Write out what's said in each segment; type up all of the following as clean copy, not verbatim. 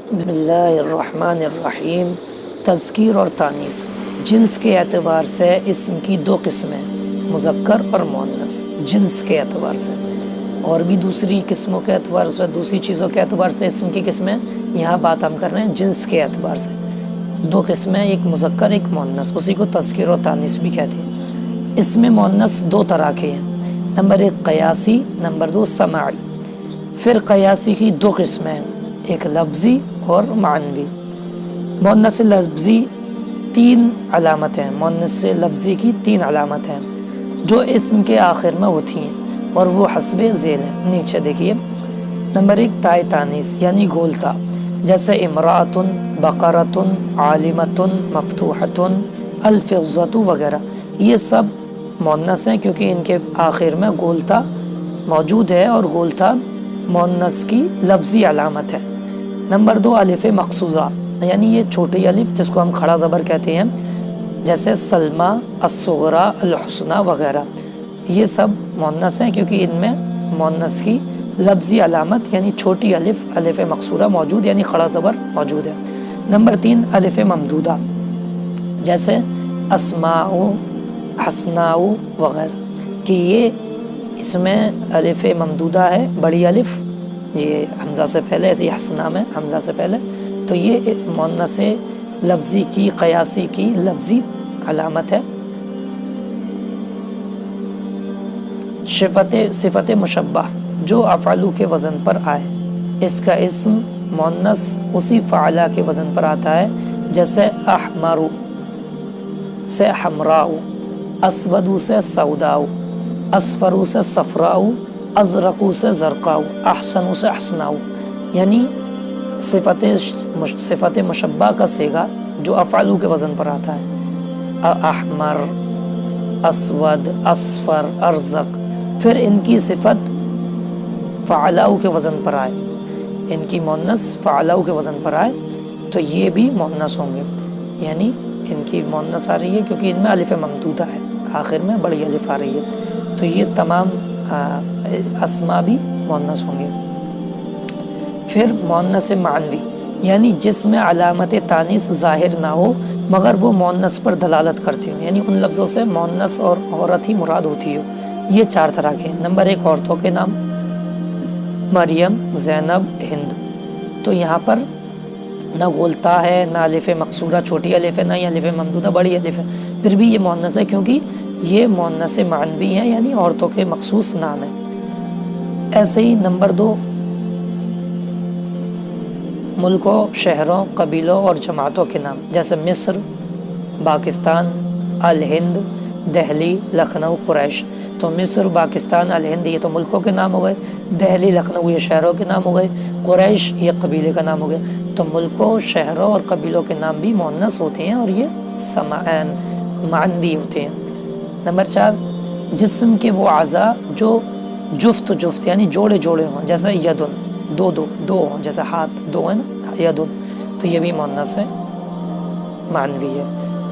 بسم اللہ الرحمن الرحیم۔ تذکیر اور تانیث جنس کے اعتبار سے اسم کی دو قسمیں، مذکر اور مؤنث، جنس کے اعتبار سے، اور بھی دوسری قسموں کے اعتبار سے، دوسری چیزوں کے اعتبار سے اسم کی قسمیں، یہاں بات ہم کر رہے ہیں جنس کے اعتبار سے۔ دو قسمیں، ایک مذکر ایک مؤنث، اسی کو تذکیر اور تانیث بھی کہتے ہیں۔ اسم مؤنث دو طرح کے ہیں، نمبر ایک قیاسی، نمبر دو سماعی۔ پھر قیاسی کی دو قسمیں ہیں، ایک لفظی اور معنوی۔ مؤنث لفظی تین علامت ہیں، مؤنث لفظی کی تین علامت ہیں جو اسم کے آخر میں ہوتی ہیں، اور وہ حسب ذیل ہیں۔ نیچے دیکھیے، نمبر ایک تائے تانیث یعنی گولتا، جیسے امرأۃ، بقرۃ، عالمۃ، مفتوحۃ، الفضۃ وغیرہ۔ یہ سب مؤنث ہیں کیونکہ ان کے آخر میں گولتا موجود ہے، اور گولتا مؤنث کی لفظی علامت ہے۔ نمبر دو الف مقصورہ، یعنی یہ چھوٹی الف جس کو ہم کھڑا زبر کہتے ہیں، جیسے سلمہ، الصغریٰ، الحسنیٰ وغیرہ۔ یہ سب مؤنث ہیں کیونکہ ان میں مؤنث کی لفظی علامت یعنی چھوٹی الف، الف مقصورہ موجود، یعنی کھڑا زبر موجود ہے۔ نمبر تین الف ممدودہ، جیسے اسماء، حسناء وغیرہ، کہ یہ اس میں الف ممدودہ ہے، بڑی الف، یہ حمزہ سے پہلے، ایسی حسناء میں حمزہ سے پہلے، تو یہ مؤنث لفظی کی، قیاسی کی لفظی علامت ہے۔ صفت مشبہ جو افعلو کے وزن پر آئے، اس کا اسم مؤنث اسی فعلہ کے وزن پر آتا ہے، جیسے احمر سے حمراء، اسود سے سوداء، اصفر سے صفراء، ازرق سے زرقاء، احسن سے حسناء۔ یعنی صفت مشبہ کا صیغہ جو افعلو کے وزن پر آتا ہے، احمر، اسود، اصفر، ارزق، پھر ان کی صفت فعلاء کے وزن پر آئے، ان کی مؤنث فعلاء کے وزن پر آئے، تو یہ بھی مؤنث ہوں گے، یعنی ان کی مؤنث آ رہی ہے کیونکہ ان میں الف ممدودہ ہے، آخر میں بڑی الف آ رہی ہے، تو یہ تمام اسماء بھی مؤنث ہوں گے۔ پھر مؤنث معنوی، یعنی جس میں علامت تانیث ظاہر نہ ہو مگر وہ مؤنث پر دلالت کرتی ہو، یعنی ان لفظوں سے مؤنث اور عورت ہی مراد ہوتی ہو۔ یہ چار طرح کے ہیں۔ نمبر ایک عورتوں کے نام، مریم، زینب، ہند، تو یہاں پر نہ غلطہ ہے، نہ الف مقصورہ چھوٹی الف ہے، نہ ہی الف ممدودہ بڑی الف ہے، پھر بھی یہ مؤنث ہے کیونکہ یہ مؤنث معنوی ہیں، یعنی عورتوں کے مخصوص نام ہیں۔ ایسے ہی نمبر دو ملکوں، شہروں، قبیلوں اور جماعتوں کے نام، جیسے مصر، پاکستان، الہند، دہلی، لکھنؤ، قریش۔ تو مصر، پاکستان، الہند یہ تو ملکوں کے نام ہو گئے، دہلی، لکھنؤ یہ شہروں کے نام ہو گئے، قریش یہ قبیلے کا نام ہو گئے۔ تو ملکوں، شہروں اور قبیلوں کے نام بھی مؤنث ہوتے ہیں، اور یہ معنوی ہوتے ہیں۔ نمبر چار جسم کے وہ اعضاء جو جفت جفت یعنی جوڑے جوڑے ہوں، جیسے یدن، دو ہوں، جیسے ہاتھ دو ہیں نا، یدن، تو یہ بھی مؤنث ہے، معنوی ہے۔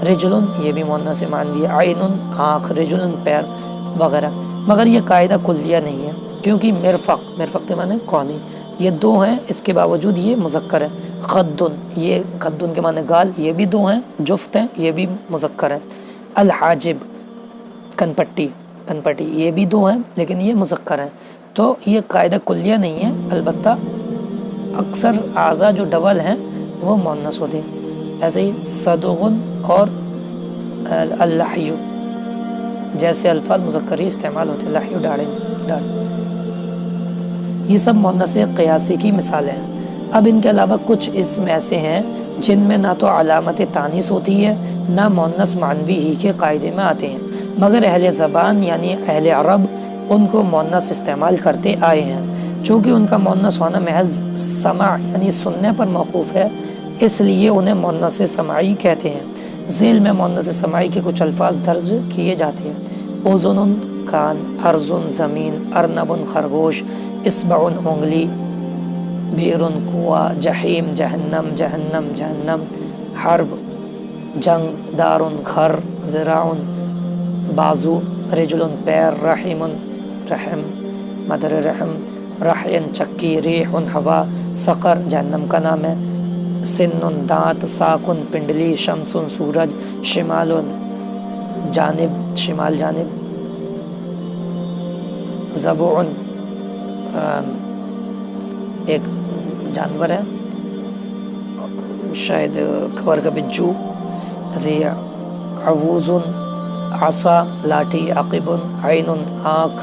رجلن یہ بھی مؤنث معنوی ہے، عین آنکھ، رجلن پیر وغیرہ، مگر یہ قاعدہ کلیہ نہیں ہے کیونکہ مرفق کے معنی کونی، یہ دو ہیں، اس کے باوجود یہ مذکر ہے۔ خدن، یہ خدن کے معنی گال، یہ بھی دو ہیں، جفت ہیں، یہ بھی مذکر ہے۔ الحاجب کن پٹی یہ بھی دو ہیں لیکن یہ مذکر ہیں، تو یہ قاعدہ کلیہ نہیں ہے، البتہ اکثر اعضاء جو ڈبل ہیں وہ مؤنث ہوتے ہیں۔ ایسے ہی صدغن اور اللحی جیسے الفاظ مذکر ہی استعمال ہوتے ہیں، لحی ڈاڑے، یہ سب مؤنث قیاسی کی مثالیں ہیں۔ اب ان کے علاوہ کچھ اسم ایسے ہیں جن میں نہ تو علامت تانیث ہوتی ہے، نہ مؤنث معنوی ہی کے قاعدے میں آتے ہیں، مگر اہل زبان یعنی اہل عرب ان کو مؤنث استعمال کرتے آئے ہیں۔ چونکہ ان کا مؤنث ہونا محض سماع یعنی سننے پر موقوف ہے، اس لیے انہیں مؤنث سماعی کہتے ہیں۔ ذیل میں مؤنث سماعی کے کچھ الفاظ درج کیے جاتے ہیں: اذن کان، ارض زمین، ارنب خرگوش، اصبع انگلی، بئر کنواں، جحیم جہنم، جہنم حرب جنگ، دار گھر، ذراع بازو، رجل پیر، رحم رحم مدر رحم، رحین چکی، ریح ہوا، سقر جہنم کا نام ہے، سن دانت، ساکن پنڈلی، شمسن سورج، شمال جانب شمال جانب، ضبعن ایک جانور ہے شاید کھور کا بچو، عووزن عصا لاٹھی، عقبن عین آنکھ،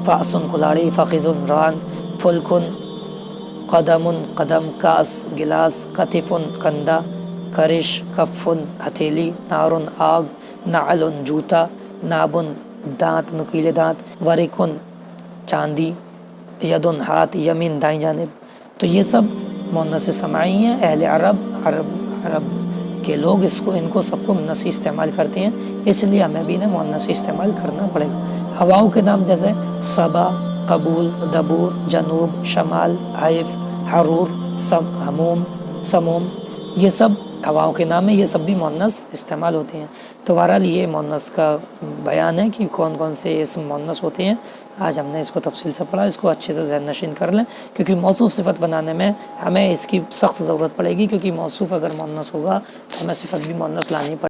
فأسن کلاڑی، فخذن ران، فلکن قدمن قدم، کاس گلاس، کتفن کندھا، کرش کفن ہتھیلی، نارن آگ، نعلن جوتا، نابن دانت نکیلے دانت، ورکن چاندی، یدن ہاتھ، یمین دائیں جانب۔ تو یہ سب مؤنث سماعی ہیں۔ اہل عرب کے لوگ ان کو سب کو مؤنثی استعمال کرتے ہیں، اس لیے ہمیں بھی انہیں مؤنثی استعمال کرنا پڑے گا۔ ہواؤں کے نام جیسے صبا، قبول، دبور، جنوب، شمال، حیف، حرور، ہموم، سموم، یہ سب ہواؤں کے نام ہیں، یہ سب بھی مؤنث استعمال ہوتے ہیں۔ تو بہرحال یہ مؤنث کا بیان ہے کہ کون کون سے اسم مؤنث ہوتے ہیں۔ آج ہم نے اس کو تفصیل سے پڑھا، اس کو اچھے سے ذہن نشین کر لیں، کیونکہ موصوف صفت بنانے میں ہمیں اس کی سخت ضرورت پڑے گی، کیونکہ موصوف اگر مؤنث ہوگا تو ہمیں صفت بھی مؤنث لانی پڑے گی۔